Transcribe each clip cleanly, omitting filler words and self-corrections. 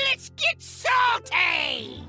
Let's get salty!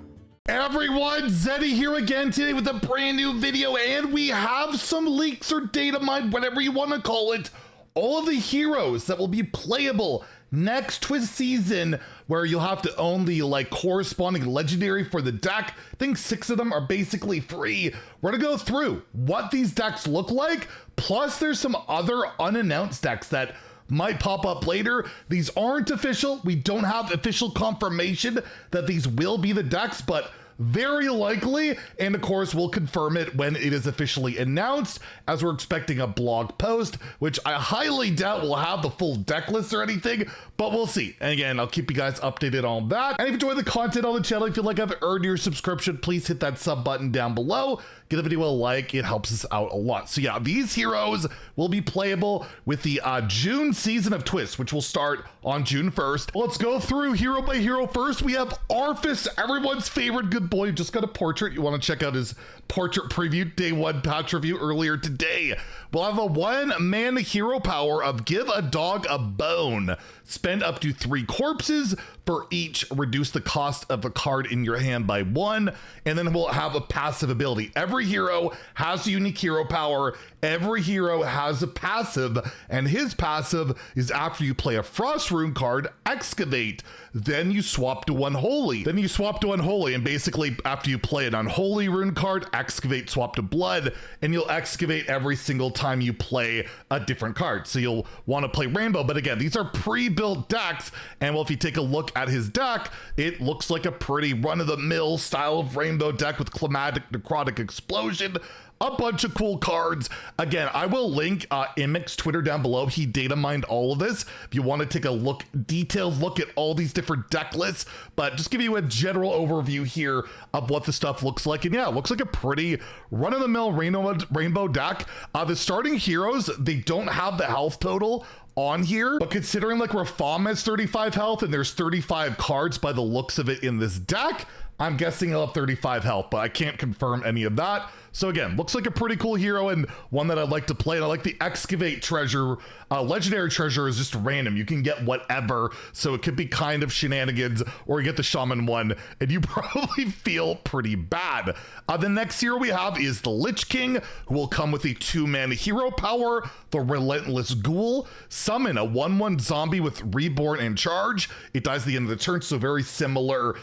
Everyone, Zeddy here again today with a brand new video, and we have some leaks or data mined, whatever you want to call it, all of the heroes that will be playable next Twist season, where you'll have to own the corresponding legendary for the deck. I think 6 of them are basically free. We're gonna go through what these decks look like, plus there's some other unannounced decks that might pop up later. These aren't official. We don't have official confirmation that these will be the decks, but very likely, and of course we'll confirm it when it is officially announced, as we're expecting a blog post, which I highly doubt will have the full deck list or anything, but we'll see. And again, I'll keep you guys updated on that. And if you enjoy the content on the channel, if you feel like I've earned your subscription, please hit that sub button down below. Give the video a like, it helps us out a lot. So yeah, these heroes will be playable with the June season of Twist, which will start on June 1st. Let's go through hero by hero. First, we have Arthas, everyone's favorite good boy. Just got a portrait. You want to check out his portrait preview, day 1 patch review earlier today. We'll have a 1-mana hero power of give a dog a bone. Spend up to 3 corpses for each. Reduce the cost of a card in your hand by 1. And then we'll have a passive ability. Every hero has a unique hero power. Every hero has a passive. And his passive is after you play a Frost Rune card, Excavate. Then you swap to Unholy. And basically after you play an Unholy rune card, Excavate, swap to Blood. And you'll Excavate every single time you play a different card. So you'll want to play Rainbow. But again, these are pre-built decks. And well, if you take a look at his deck, it looks like a pretty run-of-the-mill style of Rainbow deck with Climatic Necrotic Explosion, a bunch of cool cards. Again, I will link Imic's Twitter down below. He data mined all of this if you want to take a detailed look at all these different deck lists, but just give you a general overview here of what the stuff looks like. And yeah, it looks like a pretty run-of-the-mill rainbow deck. The starting heroes, they don't have the health total on here, but considering Raam has 35 health and there's 35 cards by the looks of it in this deck, I'm guessing he'll have 35 health, but I can't confirm any of that. So again, looks like a pretty cool hero and one that I'd like to play. And I like the Excavate treasure. Legendary treasure is just random. You can get whatever. So it could be kind of shenanigans, or you get the Shaman one and you probably feel pretty bad. The next hero we have is the Lich King, who will come with a 2-mana hero power, the Relentless Ghoul. Summon a 1/1 zombie with Reborn and Charge. It dies at the end of the turn, so very similar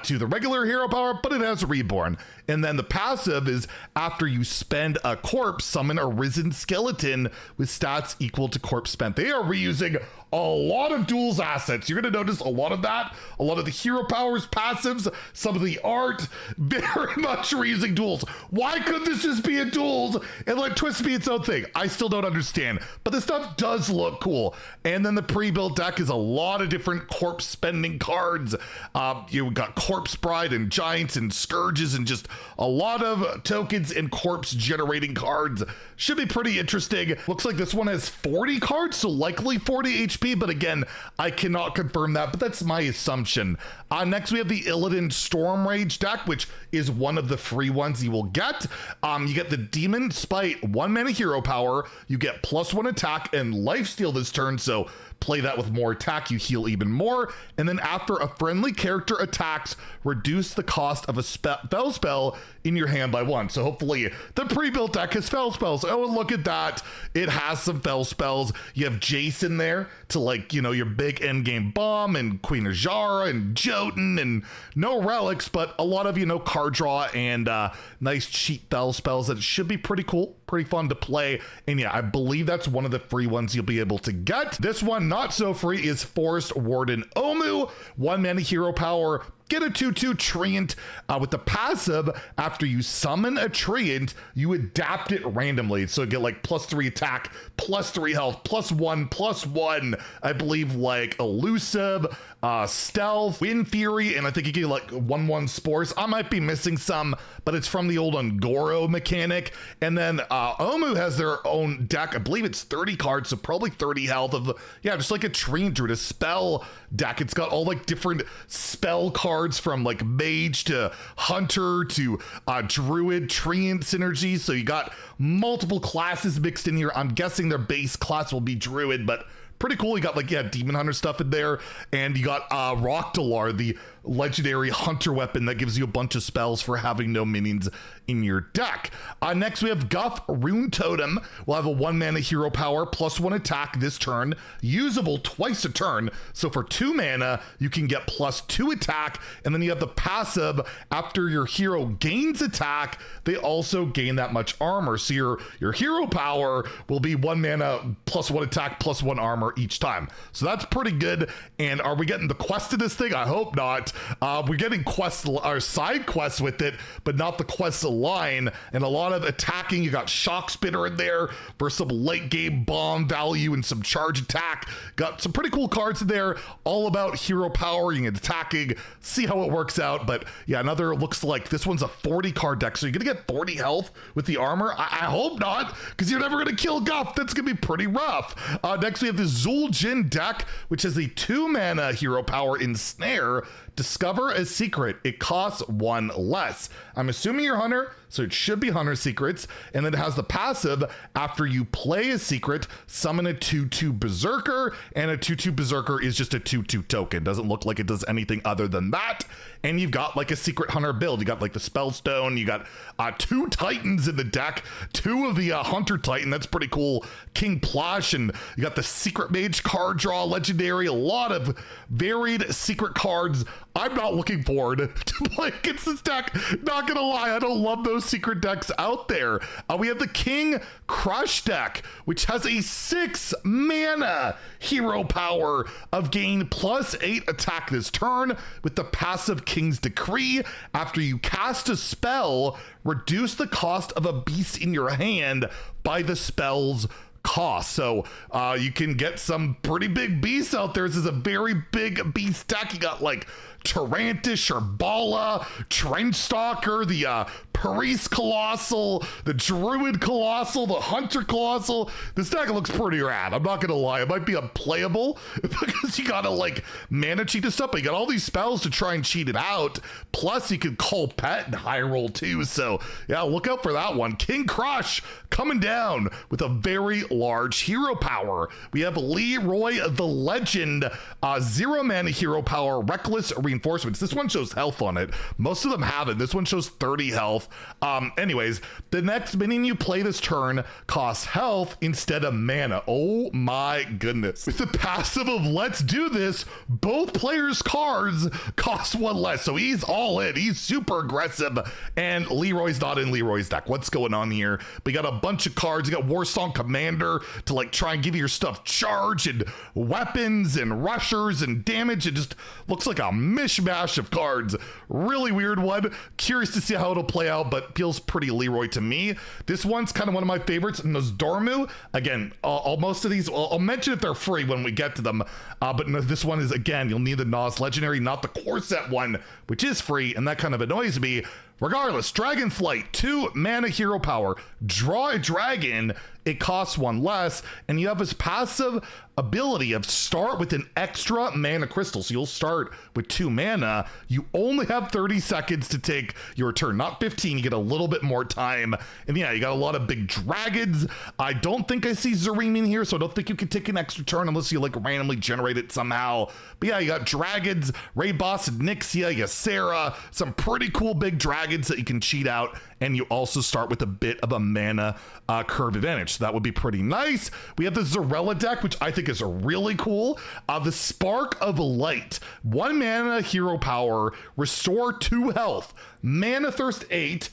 to the regular hero power, but it has Reborn. And then the passive is after you spend a corpse, summon a Risen Skeleton with stats equal to corpse spent. They are reusing a lot of duels assets. You're going to notice a lot of that, a lot of the hero powers, passives, some of the art, very much reusing duels. Why couldn't this just be a duels and let Twist be its own thing? I still don't understand, but this stuff does look cool. And then the pre-built deck is a lot of different corpse spending cards. You got Corpse Bride and Giants and Scourges and just a lot of tokens and corpse generating cards. Should be pretty interesting. Looks like this one has 40 cards, so likely 40 HP, but again, I cannot confirm that, but that's my assumption. Next, we have the Illidan Storm Rage deck, which is one of the free ones you will get. You get the Demon Spite 1-mana hero power. You get +1 attack and lifesteal this turn, so play that with more attack, you heal even more. And then after a friendly character attacks, reduce the cost of a spell spell in your hand by 1. So hopefully the pre-built deck has spell spells. Oh, and look at that. It has some spell spells. You have Jason there to your big endgame bomb, and Queen Ajara and Jotun, and no relics, but a lot of, card draw and nice cheap spell spells that should be pretty cool, pretty fun to play. And yeah, I believe that's one of the free ones you'll be able to get. This one not so free is Forest Warden Omu, 1-mana hero power. Get a 2/2 Treant with the passive. After you summon a Treant, you adapt it randomly. So get +3 attack, +3 health, +1/+1. I believe Elusive, Stealth, Wind Fury, and I think you get 1/1 Spores. I might be missing some, but it's from the old Ungoro mechanic. And then Omu has their own deck. I believe it's 30 cards, so probably 30 health of, just like a Treant Druid, a spell deck. It's got all different spell cards from Mage to Hunter to Druid, Treant synergy. So you got multiple classes mixed in here. I'm guessing their base class will be Druid, but pretty cool. You got like, yeah, Demon Hunter stuff in there, and you got Rockdalar, the legendary hunter weapon that gives you a bunch of spells for having no minions in your deck. Next we have Guff, Rune Totem. We'll have a 1-mana hero power, +1 attack this turn, usable twice a turn. So for 2 mana, you can get +2 attack, and then you have the passive. After your hero gains attack, they also gain that much armor. So your hero power will be 1 mana, +1 attack, +1 armor each time. So that's pretty good. And are we getting the quest to this thing? I hope not. We're getting quests or side quests with it, but not the quest line, and a lot of attacking. You got Shock Spitter in there for some late game bomb value and some charge attack. Got some pretty cool cards in there, all about hero powering and attacking. See how it works out. But yeah, another looks like this one's a 40 card deck, so you're gonna get 40 health with the armor. I hope not, because you're never gonna kill Guff. That's gonna be pretty rough. Next we have the Zul'jin deck, which has a 2-mana hero power Ensnare. Discover a secret. It costs 1 less. I'm assuming you're Hunter, so it should be Hunter secrets. And then it has the passive. After you play a secret, summon a 2/2 Berserker, and a 2/2 Berserker is just a 2/2 token. Doesn't look like it does anything other than that. And you've got like a secret Hunter build. You got like the Spellstone. You got 2 Titans in the deck. 2 of the Hunter Titan. That's pretty cool. King Plash, and you got the Secret Mage card draw legendary. A lot of varied secret cards. I'm not looking forward to play against this deck. Not gonna lie, I don't love those secret decks out there. We have the King Crush deck, which has a 6-mana hero power of gain +8 attack this turn with the passive King's Decree. After you cast a spell, reduce the cost of a beast in your hand by the spell's cost. So you can get some pretty big beasts out there. This is a very big beast deck. You got like Tarantish, Sharbala, Trenchstalker, the Paris Colossal, the Druid Colossal, the Hunter Colossal. This deck looks pretty rad. I'm not gonna lie. It might be unplayable because you gotta like mana cheat and stuff, but you got all these spells to try and cheat it out. Plus you can call pet and high roll too. So yeah, look out for that one. King Crush coming down with a very large hero power. We have Leroy the Legend, 0-mana hero power, Reckless Reinforcements. This one shows health on it. Most of them have it. This one shows 30 health. Anyways, the next minion you play this turn costs health instead of mana. Oh my goodness. With the passive of Let's Do This, both players' cards cost 1 less. So he's all in. He's super aggressive. And Leroy's not in Leroy's deck. What's going on here? We got a bunch of cards. You got Warsong Commander to like try and give your stuff charge and weapons and rushers and damage. It just looks like a mishmash of cards. Really weird one. Curious to see how it'll play out, but feels pretty Leroy to me. This one's kind of one of my favorites. Nozdormu. Again, most of these, I'll mention if they're free when we get to them. But no, this one is, again, you'll need the Nos Legendary, not the core set one, which is free, and that kind of annoys me. Regardless, Dragonflight, 2-mana hero power. Draw a dragon. It costs 1 less, and you have his passive ability of start with an extra mana crystal. So you'll start with 2 mana. You only have 30 seconds to take your turn, not 15. You get a little bit more time. And yeah, you got a lot of big dragons. I don't think I see Zareem in here, so I don't think you can take an extra turn unless you like randomly generate it somehow. But yeah, you got dragons, Raid Boss, Nixia, Ysera, some pretty cool big dragons that you can cheat out. And you also start with a bit of a mana curve advantage. So that would be pretty nice. We have the Zarella deck, which I think is really cool. The Spark of Light, 1 mana hero power, restore 2 health. Mana Thirst 8,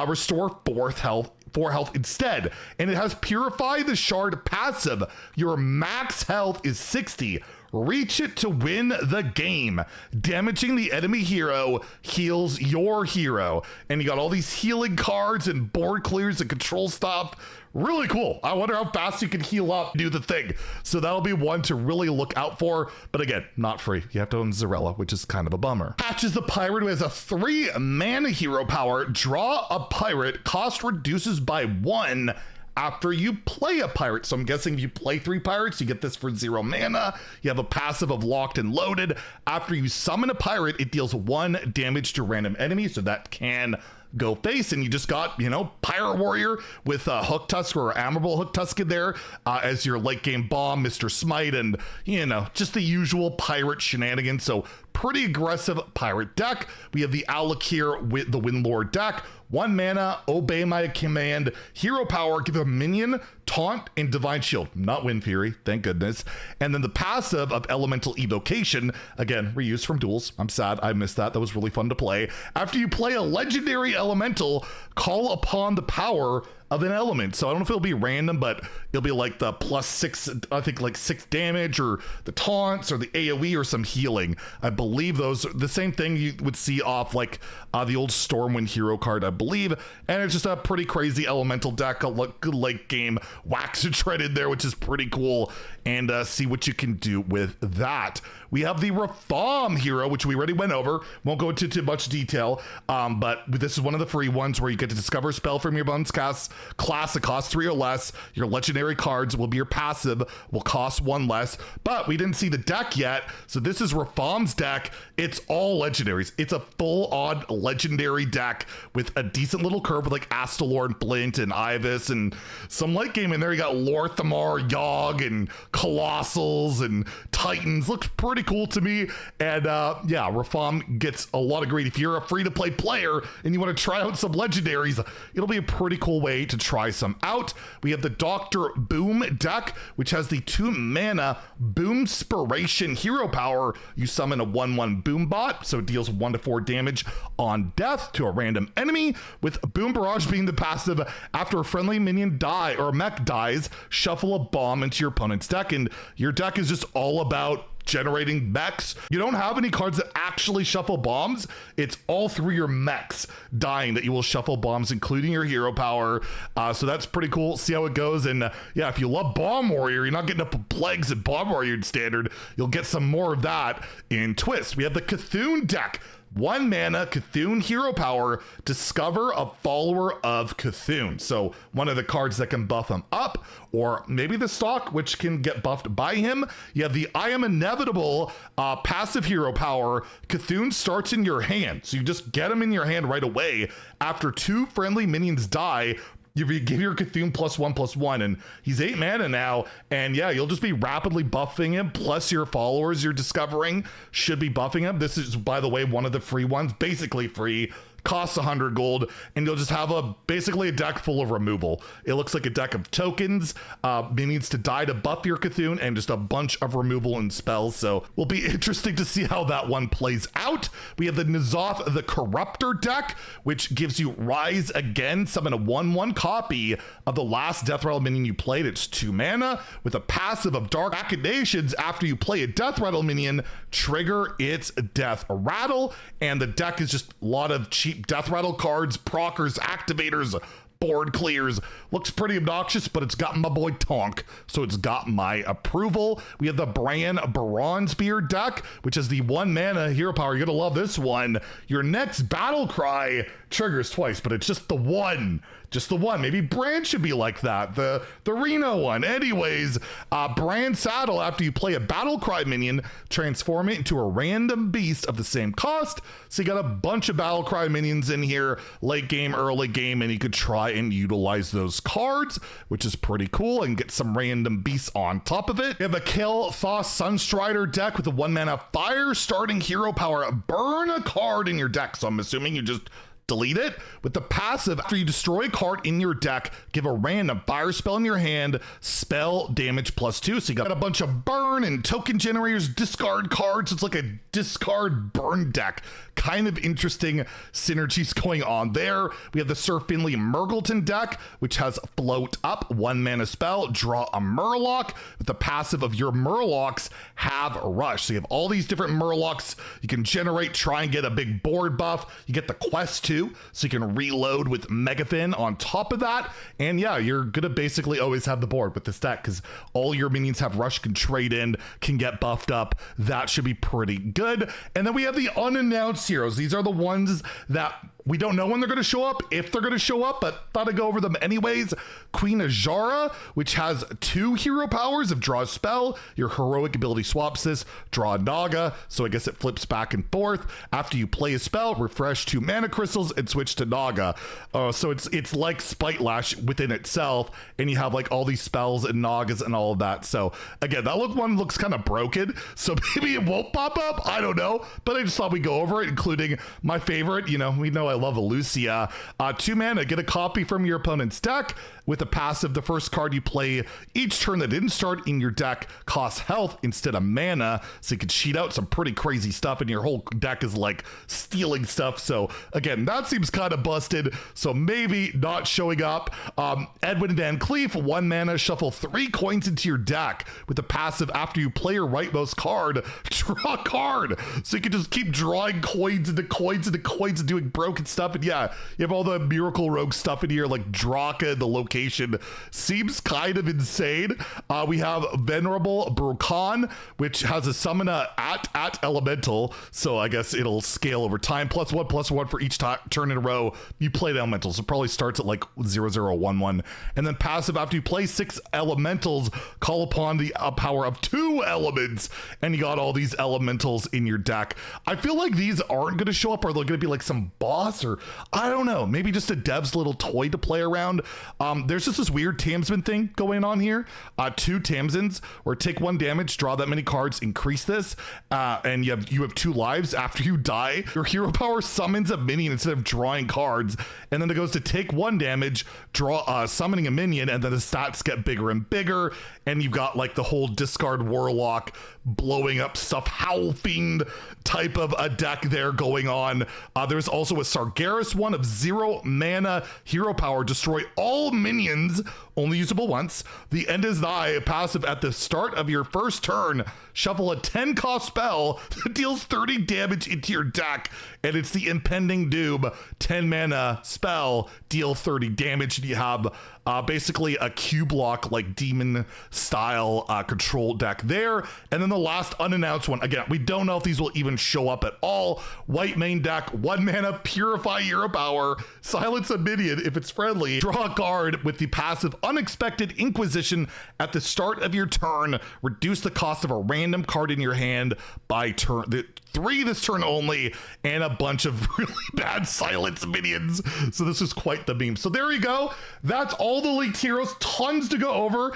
restore 4 health instead. And it has Purify the Shard passive. Your max health is 60. Reach it to win the game. Damaging the enemy hero heals your hero. And you got all these healing cards and board clears and control stuff. Really cool. I wonder how fast you can heal up, do the thing. So that'll be one to really look out for. But again, not free. You have to own Zarella, which is kind of a bummer. Patches the Pirate, who has a 3-mana hero power. Draw a pirate. Cost reduces by 1. after you play a pirate. So I'm guessing if you play 3 pirates, you get this for 0 mana. You have a passive of Locked and Loaded. After you summon a pirate, it deals 1 damage to random enemies, so that can go face, and you just got, you know, Pirate Warrior with Hook Tusk or Admirable Hook Tusk in there as your late game bomb, Mr. Smite, and, you know, just the usual pirate shenanigans. So pretty aggressive pirate deck. We have the Owlick here with the Windlord deck. 1 mana, obey my command, hero power, give a minion taunt and divine shield, not Wind Fury, thank goodness. And then the passive of elemental evocation, again, reused from duels. I'm sad I missed that. That was really fun to play. After you play a legendary elemental, call upon the power of an element. So I don't know if it'll be random, but it'll be like the +6, I think like 6 damage, or the taunts, or the AoE, or some healing. I believe those are the same thing you would see off like the old Stormwind hero card, I believe. And it's just a pretty crazy elemental deck, a good late game wax and shred in there, which is pretty cool. And see what you can do with that. We have the Raam hero, which we already went over. Won't go into too much detail, but this is one of the free ones where you get to discover a spell from your bonus class that costs 3 or less. Your legendary cards will be your passive, will cost 1 less, but we didn't see the deck yet. So this is Raam's deck. It's all legendaries. It's a full-on legendary deck with a decent little curve with like Astalor and Blint and Ivus and some late game in there. You got Lorthamar, Yogg, and Colossals and Titans. Looks pretty cool to me. And yeah, Raam gets a lot of greed. If you're a free-to-play player and you want to try out some legendaries, it'll be a pretty cool way to try some out. We have the Dr. Boom deck, which has the 2 mana Boomspiration hero power. You summon a 1/1 Boom bot, so it deals 1 to 4 damage on death to a random enemy, with Boom Barrage being the passive. After a friendly minion or mech dies, shuffle a bomb into your opponent's deck, and your deck is just all about generating mechs. You don't have any cards that actually shuffle bombs. It's all through your mechs dying that you will shuffle bombs, including your hero power. So that's pretty cool. See how it goes. And yeah, if you love Bomb Warrior, you're not getting up Plagues and Bomb Warrior in Standard. You'll get some more of that in Twist. We have the Cthulhu deck. 1 mana Cthulhu hero power, discover a follower of Cthulhu. So one of the cards that can buff him up, or maybe the stock, which can get buffed by him. You have the I Am Inevitable passive hero power. Cthulhu starts in your hand, so you just get him in your hand right away. After 2 friendly minions die, you give your Cthulhu +1/+1, and he's 8 mana now, and yeah, you'll just be rapidly buffing him, plus your followers you're discovering should be buffing him. This is, by the way, one of the free ones, basically free. Costs 100 gold, and you'll just have basically a deck full of removal. It looks like a deck of tokens, minions to die to buff your Cthulhu, and just a bunch of removal and spells. So will be interesting to see how that one plays out. We have the N'Zoth the Corruptor deck, which gives you Rise Again. Summon a 1/1 copy of the last Death Rattle minion you played. It's 2 mana with a passive of Dark Machinations. After you play a Death Rattle minion, trigger its Death Rattle, and the deck is just a lot of cheap Death Rattle cards, proccers, activators, board clears. Looks pretty obnoxious, but it's got my boy Tonk, so it's got my approval. We have the Bran Bronzebeard deck, which is the 1 mana hero power. You're gonna love this one. Your next battle cry triggers twice, but it's just the one. Just the one. Maybe Bran should be like that. The Reno one. Anyways, Bran Saddle, after you play a battle cry minion, transform it into a random beast of the same cost. So you got a bunch of battle cry minions in here, late game, early game, and you could try and utilize those cards, which is pretty cool, and get some random beasts on top of it. You have a Kill Thoth Sunstrider deck with a 1 mana fire starting hero power. Burn a card in your deck. So I'm assuming you just delete it. With the passive, after you destroy a card in your deck, give a random fire spell in your hand, spell damage +2. So you got a bunch of burn and token generators, discard cards. It's like a discard burn deck. Kind of interesting synergies going on there. We have the Sir Finley Murgleton deck, which has Float Up, 1 mana spell, draw a Murloc. With the passive of your Murlocs, have Rush. So you have all these different Murlocs you can generate, try and get a big board buff. You get the quest too, so you can reload with Megathon on top of that. And yeah, you're gonna basically always have the board with this deck, because all your minions have Rush, can trade in, can get buffed up. That should be pretty good. And then we have the Unannounced Heroes. These are the ones that We don't know when they're going to show up, if they're going to show up, but thought I'd go over them anyways. Queen Ajara, which has 2 hero powers of draw a spell. Your heroic ability swaps this, draw a Naga, so I guess it flips back and forth. After you play a spell, refresh 2 mana crystals and switch to Naga. So it's like Spite Lash within itself, and you have like all these spells and Nagas and all of that. So again, that one looks kind of broken, so maybe it won't pop up. I don't know, but I just thought we'd go over it, including my favorite. You know, we know I love Elucia. 2 mana, get a copy from your opponent's deck. With a passive, the first card you play each turn that didn't start in your deck costs health instead of mana, so you can cheat out some pretty crazy stuff, and your whole deck is like stealing stuff. So again, that seems kind of busted, so maybe not showing up. Edwin Van Cleef, 1 mana, shuffle 3 coins into your deck. With a passive, after you play your rightmost card, draw a card, so you can just keep drawing coins into coins into coins and doing broken stuff. And yeah, you have all the Miracle Rogue stuff in here, like Draka, the location seems kind of insane. We have Venerable Brukan, which has a summon at elemental, so I guess it'll scale over time. +1/+1 for each turn in a row you play the elementals. It probably starts at like 0011. And then passive, after you play 6 elementals, call upon the power of 2 elements, and you got all these elementals in your deck. I feel like these aren't going to show up, or they're going to be like some boss, or I don't know, maybe just a dev's little toy to play around. There's just this weird Tamsman thing going on here. 2 Tamsins, where take 1 damage, draw that many cards, increase this, and you have 2 lives. After you die, your hero power summons a minion instead of drawing cards, and then it goes to take 1 damage, draw summoning a minion, and then the stats get bigger and bigger, and you've got like the whole discard warlock blowing up stuff, Howl Fiend type of a deck there going on. There's also a Sargeras one of 0 mana, hero power, destroy all minions, only usable once. The end is nigh, passive, at the start of your first turn, shuffle a 10 cost spell that deals 30 damage into your deck, and it's the Impending Doom 10 mana spell, deal 30 damage. And you have basically a Q block like demon style control deck there. And then the last unannounced one, again, we don't know if these will even show up at all. White main deck, 1 mana, purify hero power, silence a minion if it's friendly, draw a card with the passive Unexpected Inquisition at the start of your turn, reduce the cost of a random card in your hand by turn 3 this turn only, and a bunch of really bad silence minions. So this is quite the meme. So there you go. That's all the leaked heroes. Tons to go over.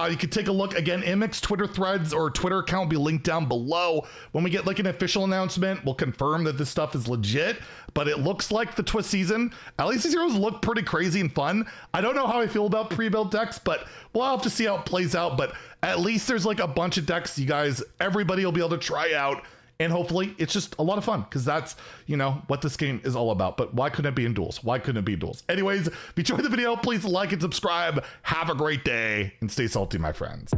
You can take a look again. Imix Twitter threads or Twitter account will be linked down below. When we get like an official announcement, we'll confirm that this stuff is legit. But it looks like the twist season, at least these heroes look pretty crazy and fun. I don't know how I feel about pre-built decks, but we'll have to see how it plays out. But at least there's like a bunch of decks you guys, everybody will be able to try out. And hopefully it's just a lot of fun, because that's, you know, what this game is all about. But why couldn't it be in duels? Why couldn't it be in duels? Anyways, if you enjoyed the video, please like and subscribe. Have a great day and stay salty, my friends.